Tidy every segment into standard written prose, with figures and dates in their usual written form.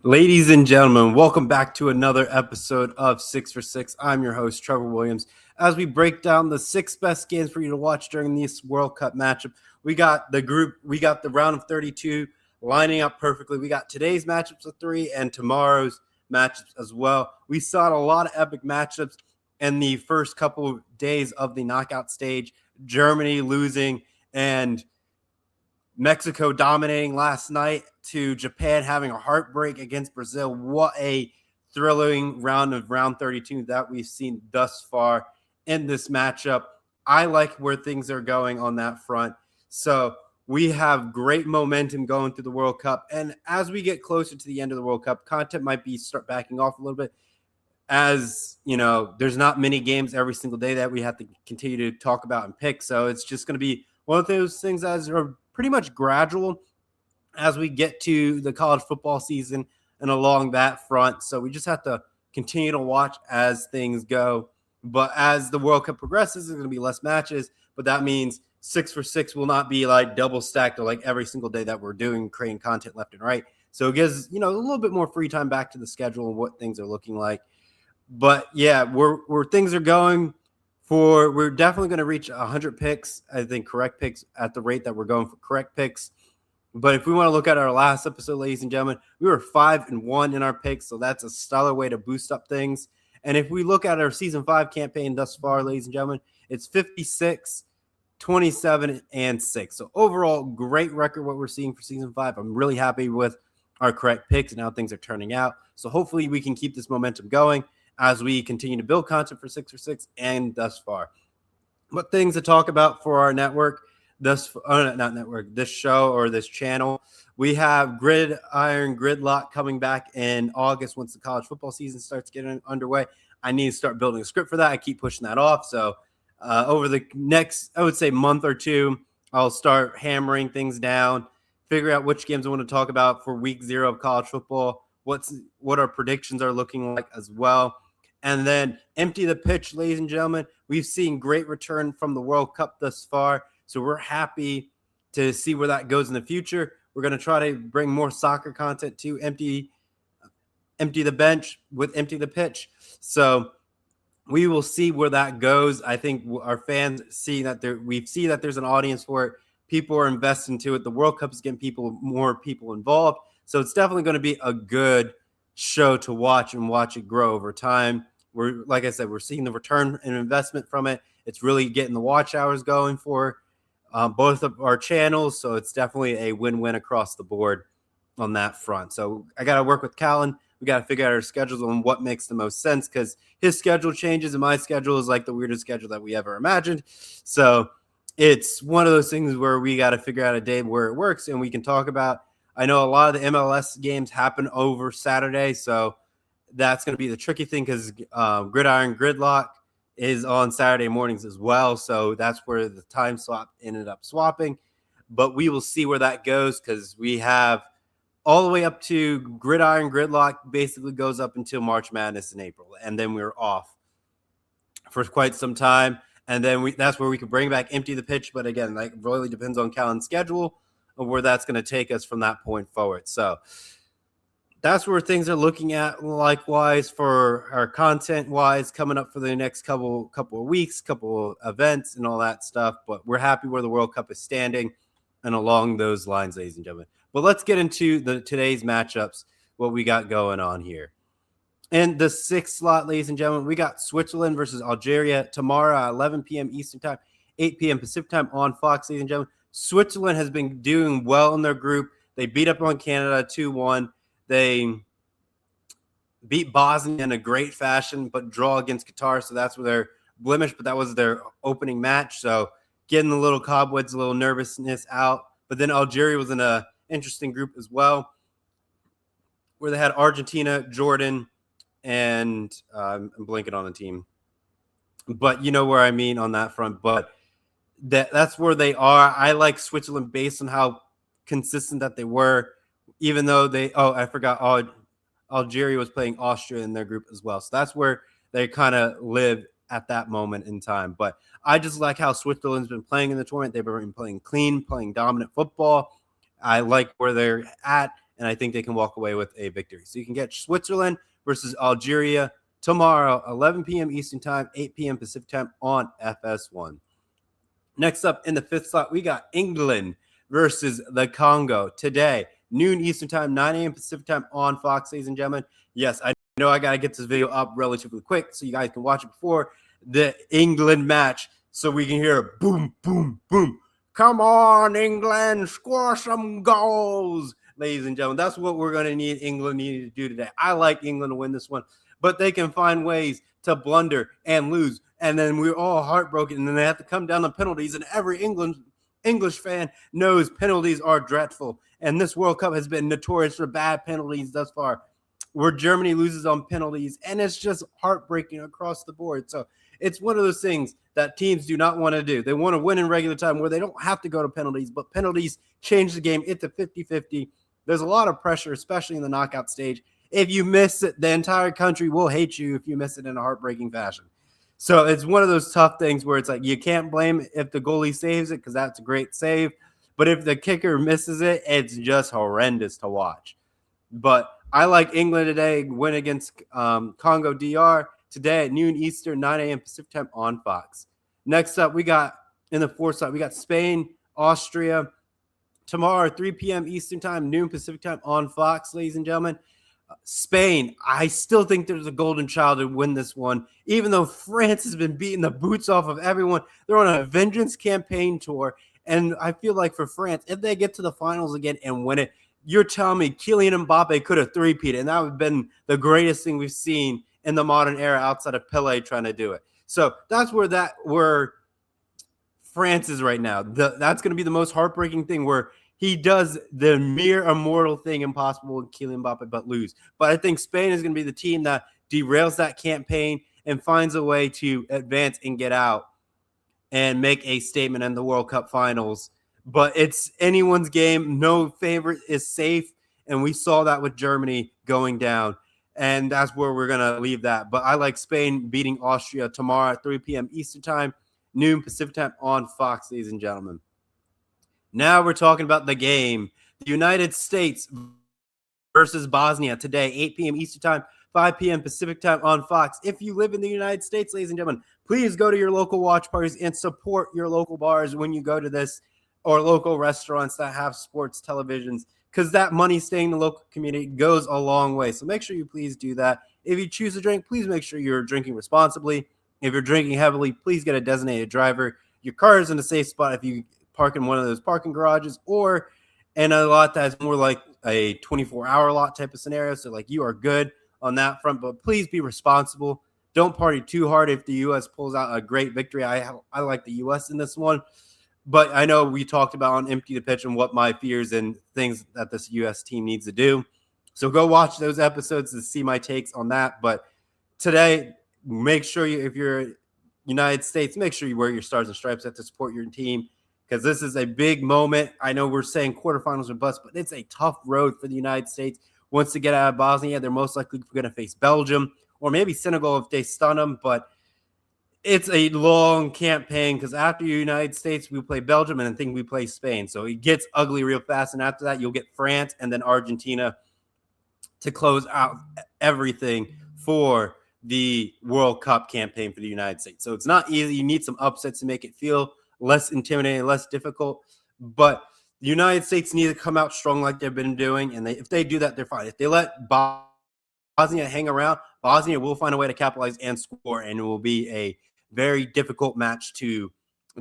Ladies and gentlemen, welcome back to another episode of 6 for 6. I'm your host, Trevor Williams. As we break down the 6 best games for you to watch during this World Cup matchup, we got the round of 32 lining up perfectly. We got today's matchups of 3 and tomorrow's matchups as well. We saw a lot of epic matchups in the first couple of days of the knockout stage. Germany losing and Mexico dominating last night to Japan having a heartbreak against Brazil. What a thrilling round of round 32 that we've seen thus far in this matchup. I like where things are going on that front. So we have great momentum going through the World Cup. And as we get closer to the end of the World Cup, content might start backing off a little bit. As you know, there's not many games every single day that we have to continue to talk about and pick. So it's just going to be one of those things that are pretty much gradual as we get to the college football season and along that front. So we just have to continue to watch as things go. But as the World Cup progresses, there's going to be less matches. But that means 6 for 6 will not be like double stacked or like every single day that we're doing, creating content left and right. So it gives, a little bit more free time back to the schedule and what things are looking like. But yeah, where things are going we're definitely going to reach 100 picks, I think, correct picks at the rate that we're going for correct picks. But if we want to look at our last episode, ladies and gentlemen, we were 5-1 in our picks. So that's a stellar way to boost up things. And if we look at our season 5 campaign thus far, ladies and gentlemen, it's 56, 27, and 6. So overall, great record what we're seeing for season 5. I'm really happy with our correct picks and how things are turning out. So hopefully we can keep this momentum going as we continue to build content for 6 for 6 and thus far. What things to talk about for our network, this show or this channel. We have Gridiron Gridlock coming back in August once the college football season starts getting underway. I need to start building a script for that. I keep pushing that off. So over the next, I would say, month or two, I'll start hammering things down, figure out which games I want to talk about for week 0 of college football, what our predictions are looking like as well. And then empty the pitch, ladies and gentlemen. We've seen great return from the World Cup thus far, so we're happy to see where that goes in the future. We're going to try to bring more soccer content to empty the bench with empty the pitch. So we will see where that goes. I think our fans see that we see that there's an audience for it. People are investing to it. The World Cup is getting more people involved. So it's definitely going to be a good show to watch and watch it grow over time. Like I said, we're seeing the return and investment from it. It's really getting the watch hours going for both of our channels. So it's definitely a win-win across the board on that front. So I got to work with Callan. We got to figure out our schedules on what makes the most sense because his schedule changes and my schedule is like the weirdest schedule that we ever imagined. So it's one of those things where we got to figure out a day where it works and we can talk about. I know a lot of the MLS games happen over Saturday, so that's going to be the tricky thing because Gridiron Gridlock is on Saturday mornings as well. So that's where the time swap ended up swapping. But we will see where that goes because we have all the way up to Gridiron Gridlock basically goes up until March Madness in April. And then we're off for quite some time. And then that's where we can bring back empty the pitch. But again, like really depends on Callan's schedule of where that's going to take us from that point forward. So that's where things are looking at. Likewise for our content wise coming up for the next couple of weeks, couple of events and all that stuff. But we're happy where the World Cup is standing and along those lines, ladies and gentlemen. But let's get into today's matchups, what we got going on here. In the 6th slot, ladies and gentlemen, we got Switzerland versus Algeria tomorrow at 11 p.m. Eastern time, 8 p.m. Pacific time on Fox, ladies and gentlemen. Switzerland has been doing well in their group. They beat up on Canada 2-1. They beat Bosnia in a great fashion, but draw against Qatar. So that's where they're blemished, but that was their opening match. So getting the little cobwebs, a little nervousness out. But then Algeria was in an interesting group as well, where they had Argentina, Jordan, and I'm blanking on the team. But you know where I mean on that front. But that's where they are. I like Switzerland based on how consistent that they were, even though I forgot Algeria was playing Austria in their group as well. So that's where they kind of live at that moment in time. But I just like how Switzerland's been playing in the tournament. They've been playing clean, playing dominant football. I like where they're at and I think they can walk away with a victory. So you can get Switzerland versus Algeria tomorrow, 11 p.m. Eastern Time, 8 p.m. Pacific Time on FS1. Next up in the fifth slot, we got England versus the Congo today, noon Eastern Time, 9 a.m. Pacific Time on Fox, ladies and gentlemen. Yes, I know I got to get this video up relatively quick so you guys can watch it before the England match so we can hear boom, boom, boom. Come on, England, score some goals, ladies and gentlemen. That's what we're going to need England to do today. I like England to win this one, but they can find ways to blunder and lose, and then we're all heartbroken, and then they have to come down to penalties, and every English fan knows penalties are dreadful, and this World Cup has been notorious for bad penalties thus far, where Germany loses on penalties, and it's just heartbreaking across the board. So it's one of those things that teams do not want to do. They want to win in regular time where they don't have to go to penalties, but penalties change the game. It's a 50-50. There's a lot of pressure, especially in the knockout stage. If you miss it, the entire country will hate you if you miss it in a heartbreaking fashion. So it's one of those tough things where it's like you can't blame if the goalie saves it because that's a great save. But if the kicker misses it, it's just horrendous to watch. But I like England today, win against Congo DR today at noon Eastern, 9 a.m. Pacific Time on Fox. Next up, we got in the fourth slot, we got Spain, Austria tomorrow, 3 p.m. Eastern Time, noon Pacific Time on Fox, ladies and gentlemen. Spain, I still think there's a golden child to win this one, even though France has been beating the boots off of everyone. They're on a vengeance campaign tour, and I feel like for France, if they get to the finals again and win it, you're telling me Kylian Mbappe could have three-peated, and that would have been the greatest thing we've seen in the modern era outside of Pele trying to do it. So that's where France is right now. That's going to be the most heartbreaking thing where he does the mere immortal thing impossible with Kylian Mbappe but lose. But I think Spain is going to be the team that derails that campaign and finds a way to advance and get out and make a statement in the World Cup finals. But it's anyone's game. No favorite is safe. And we saw that with Germany going down. And that's where we're going to leave that. But I like Spain beating Austria tomorrow at 3 p.m. Eastern Time, noon Pacific Time on Fox, ladies and gentlemen. Now we're talking about the game. The United States versus Bosnia today, 8 p.m. Eastern Time, 5 p.m. Pacific Time on Fox. If you live in the United States, ladies and gentlemen, please go to your local watch parties and support your local bars when you go to this or local restaurants that have sports televisions because that money staying in the local community goes a long way. So make sure you please do that. If you choose to drink, please make sure you're drinking responsibly. If you're drinking heavily, please get a designated driver. Your car is in a safe spot if you park in one of those parking garages or in a lot that's more like a 24-hour lot type of scenario. So like you are good on that front, but please be responsible. Don't party too hard if the U.S. pulls out a great victory. I like the U.S. in this one, but I know we talked about on Empty the Pitch and what my fears and things that this U.S. team needs to do. So go watch those episodes to see my takes on that. But today, make sure if you're United States, make sure you wear your stars and stripes to support your team because this is a big moment. I know we're saying quarterfinals are bust, but it's a tough road for the United States. Once they get out of Bosnia, they're most likely going to face Belgium or maybe Senegal if they stun them. But it's a long campaign because after the United States, we play Belgium and I think we play Spain. So it gets ugly real fast. And after that, you'll get France and then Argentina to close out everything for the World Cup campaign for the United States. So it's not easy. You need some upsets to make it feel less intimidating, less difficult. But the United States need to come out strong like they've been doing. And if they do that, they're fine. If they let Bosnia hang around, Bosnia will find a way to capitalize and score. And it will be a very difficult match to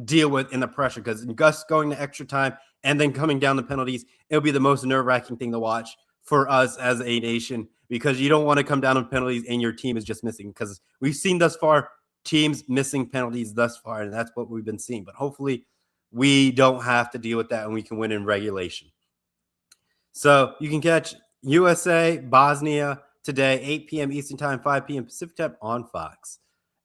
deal with in the pressure because Gus going to extra time and then coming down the penalties, it'll be the most nerve-wracking thing to watch for us as a nation because you don't want to come down on penalties and your team is just missing because we've seen thus far teams missing penalties thus far, and that's what we've been seeing. But hopefully we don't have to deal with that and we can win in regulation. So you can catch USA, Bosnia today, 8 p.m. Eastern Time, 5 p.m. Pacific Time on Fox.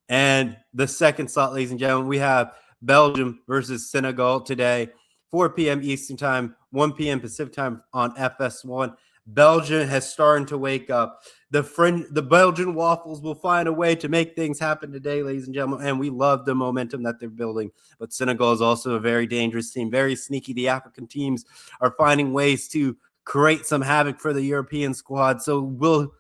And the second slot, ladies and gentlemen, we have Belgium versus Senegal today, 4 p.m. Eastern Time, 1 p.m. Pacific Time on FS1. Belgium has started to wake up. The Belgian Waffles will find a way to make things happen today, ladies and gentlemen, and we love the momentum that they're building. But Senegal is also a very dangerous team, very sneaky. The African teams are finding ways to create some havoc for the European squad. So will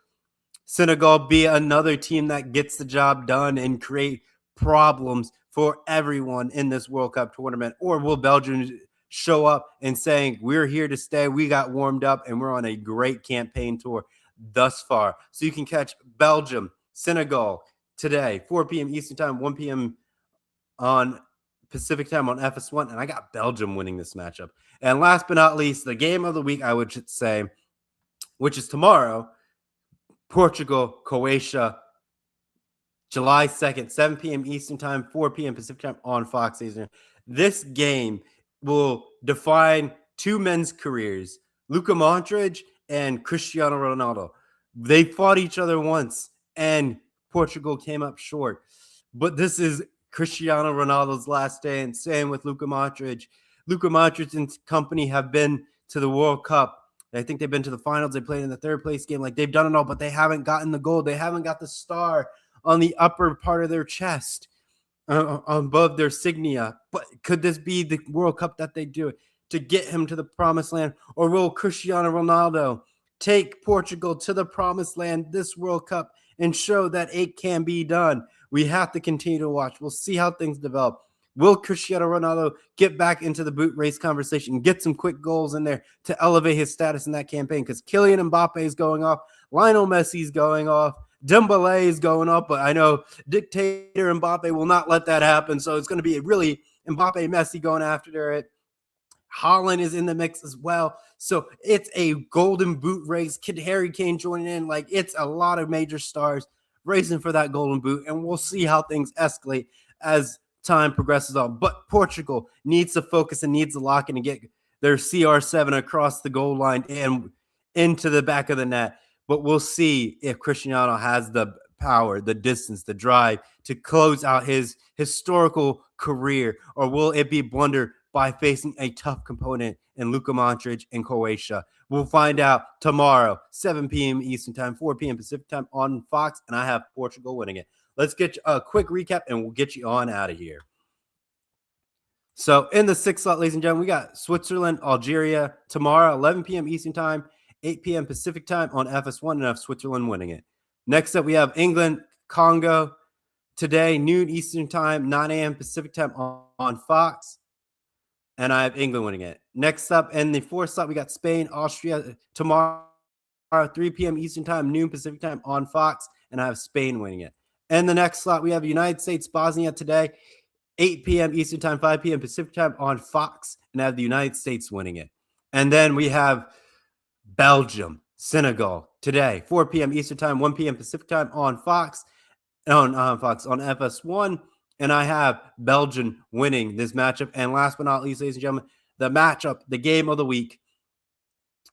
Senegal be another team that gets the job done and create problems for everyone in this World Cup tournament? Or will Belgium show up and saying, we're here to stay, we got warmed up, and we're on a great campaign tour thus far? So you can catch Belgium, Senegal today, 4 p.m. Eastern Time, 1 p.m. on Pacific Time on FS1, and I got Belgium winning this matchup. And last but not least, the game of the week, I would say, which is tomorrow, Portugal, Croatia, July 2nd, 7 p.m. Eastern Time, 4 p.m. Pacific Time on Fox. This game will define two men's careers, Luka Modric and Cristiano Ronaldo. They fought each other once, and Portugal came up short. But this is Cristiano Ronaldo's last day, and same with Luka Modric. Luka Modric and company have been to the World Cup. I think they've been to the finals. They played in the third place game. Like, they've done it all, but they haven't gotten the gold. They haven't got the star on the upper part of their chest, above their signia. But could this be the World Cup that they do to get him to the promised land? Or will Cristiano Ronaldo take Portugal to the promised land this World Cup and show that it can be done? We have to continue to watch. We'll see how things develop. Will Cristiano Ronaldo get back into the boot race conversation, get some quick goals in there to elevate his status in that campaign? Because Kylian Mbappe is going off, Lionel Messi is going off, Dembele is going up, but I know dictator Mbappe will not let that happen. So it's going to be a really Mbappe Messi going after it. Haaland is in the mix as well. So it's a golden boot race. Kid Harry Kane joining in. Like, it's a lot of major stars racing for that golden boot, and we'll see how things escalate as time progresses on. But Portugal needs to focus and needs to lock in and get their CR7 across the goal line and into the back of the net. But we'll see if Cristiano has the power, the distance, the drive to close out his historical career, or will it be blundered by facing a tough component in Luka Modric and Croatia? We'll find out tomorrow, 7 p.m. Eastern Time, 4 p.m. Pacific Time on Fox, and I have Portugal winning it. Let's get a quick recap, and we'll get you on out of here. So in the sixth slot, ladies and gentlemen, we got Switzerland, Algeria tomorrow, 11 p.m. Eastern Time, 8 p.m. Pacific Time on FS1, and I have Switzerland winning it. Next up, we have England, Congo today, noon Eastern Time, 9 a.m. Pacific Time on Fox, and I have England winning it. Next up, in the fourth slot, we got Spain, Austria tomorrow, 3 p.m. Eastern Time, noon Pacific Time on Fox, and I have Spain winning it. And the next slot, we have United States, Bosnia today, 8 p.m. Eastern Time, 5 p.m. Pacific Time on Fox, and I have the United States winning it. And then we have Belgium, Senegal today, 4 p.m. Eastern Time, 1 p.m. Pacific Time on Fox, on FS1, and I have Belgium winning this matchup. And last but not least, ladies and gentlemen, the matchup, the game of the week.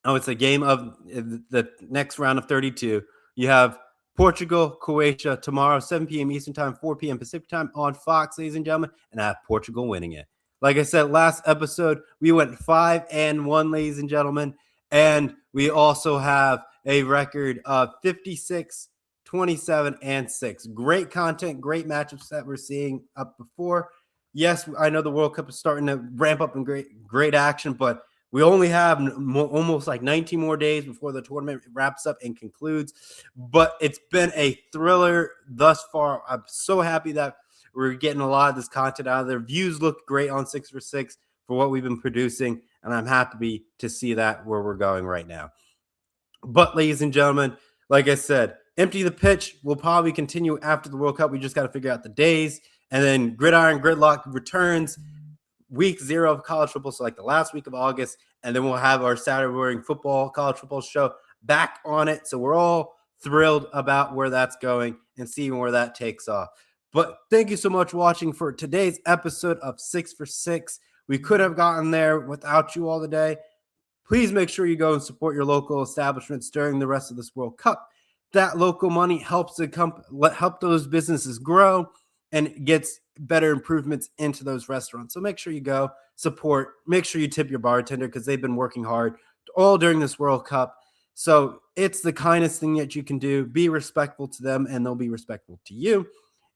Oh, it's a game of the next round of 32. You have Portugal, Croatia tomorrow, 7 p.m. Eastern Time, 4 p.m. Pacific Time on Fox, ladies and gentlemen, and I have Portugal winning it. Like I said, last episode, we went 5-1, ladies and gentlemen, and we also have a record of 56, 27, and 6. Great content, great matchups that we're seeing up before. Yes, I know the World Cup is starting to ramp up in great action, but we only have almost like 19 more days before the tournament wraps up and concludes. But it's been a thriller thus far. I'm so happy that we're getting a lot of this content out of there. Views look great on 6for6 for what we've been producing, and I'm happy to see that where we're going right now. But, ladies and gentlemen, like I said, Empty the Pitch will probably continue after the World Cup. We just got to figure out the days. And then Gridiron Gridlock returns week 0 of college football, so like the last week of August, and then we'll have our Saturday morning football, college football show back on it. So we're all thrilled about where that's going and seeing where that takes off. But thank you so much for watching for today's episode of 6for6. We could have gotten there without you all today. Please make sure you go and support your local establishments during the rest of this World Cup. That local money helps help those businesses grow and gets better improvements into those restaurants. So make sure you go support, make sure you tip your bartender because they've been working hard all during this World Cup. So it's the kindest thing that you can do. Be respectful to them and they'll be respectful to you.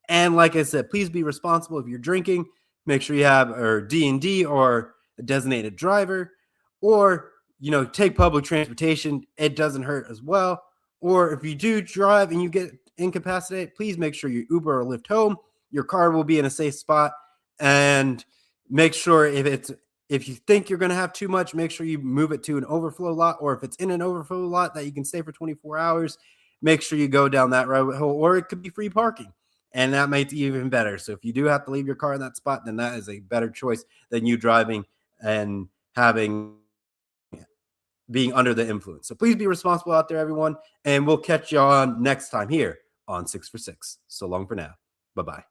And like I said, please be responsible if you're drinking. Make sure you have a D&D or a designated driver, or take public transportation. It doesn't hurt as well. Or if you do drive and you get incapacitated, please make sure you Uber or Lyft home. Your car will be in a safe spot. And make sure if you think you're going to have too much, make sure you move it to an overflow lot. Or if it's in an overflow lot that you can stay for 24 hours, make sure you go down that rabbit hole. Or it could be free parking. And that might be even better. So if you do have to leave your car in that spot, then that is a better choice than you driving and being under the influence. So please be responsible out there, everyone. And we'll catch you on next time here on 6 for 6. So long for now. Bye-bye.